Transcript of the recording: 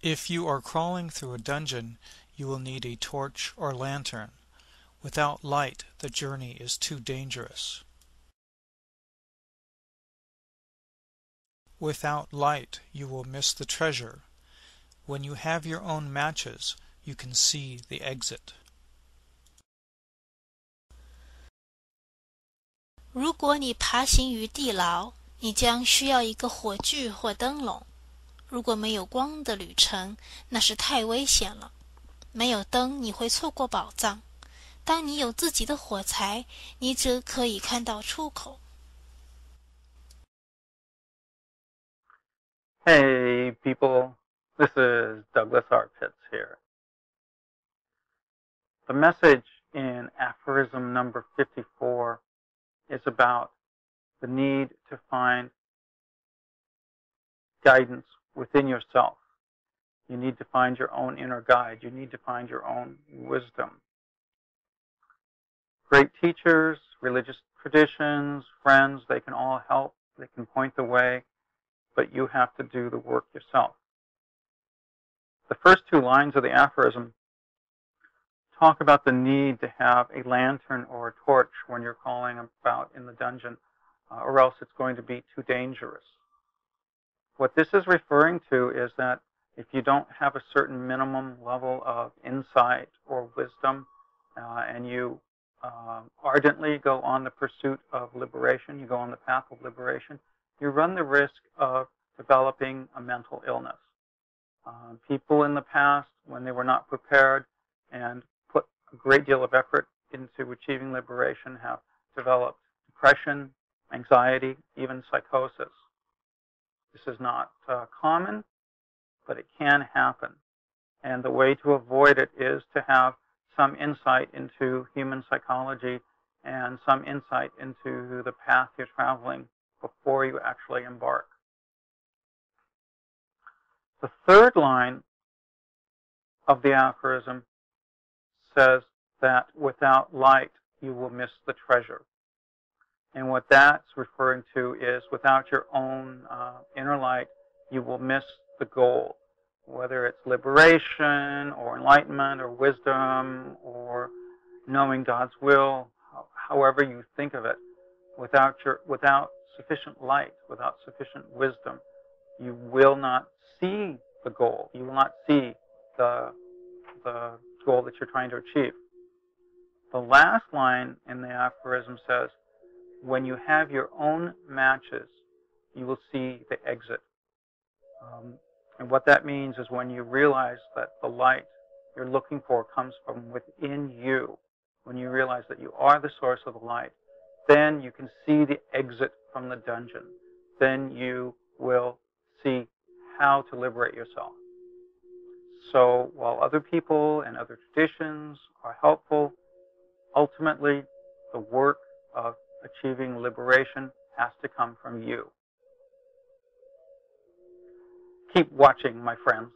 If you are crawling through a dungeon, you will need a torch or lantern. Without light, the journey is too dangerous. Without light, you will miss the treasure. When you have your own matches, you can see the exit. 如果你爬行于地牢，你将需要一个火炬或灯笼。如果没有光的旅程，那是太危险了。没有灯，你会错过宝藏。当你有自己的火柴，你则可以看到出口。Hey people, this is Douglas R. Pitts here. The message in aphorism number 54 is about the need to find guidance within yourself. You need to find your own inner guide. You need to find your own wisdom. Great teachers, religious traditions, friends, they can all help. They can point the way, but you have to do the work yourself. The first two lines of the aphorism talk about the need to have a lantern or a torch when you're calling about in the dungeon, or else it's going to be too dangerous. What this is referring to is that if you don't have a certain minimum level of insight or wisdom, and you ardently go on the pursuit of liberation, you go on the path of liberation, you run the risk of developing a mental illness. People in the past, when they were not prepared and put a great deal of effort into achieving liberation, have developed depression, anxiety, even psychosis. This is not common, but it can happen. And the way to avoid it is to have some insight into human psychology and some insight into the path you're traveling before you actually embark. The third line of the aphorism says that without light, you will miss the treasure. And what that's referring to is without your own inner light, you will miss the goal, whether it's liberation or enlightenment or wisdom or knowing God's will, however you think of it. Without sufficient light, without sufficient wisdom, you will not see the goal. You will not see the goal that you're trying to achieve. The last line in the aphorism says, when you have your own matches, you will see the exit. And what that means is when you realize that the light you're looking for comes from within you, when you realize that you are the source of the light, then you can see the exit from the dungeon. Then you will see how to liberate yourself. So while other people and other traditions are helpful, ultimately the work of achieving liberation has to come from you. Keep watching, my friends.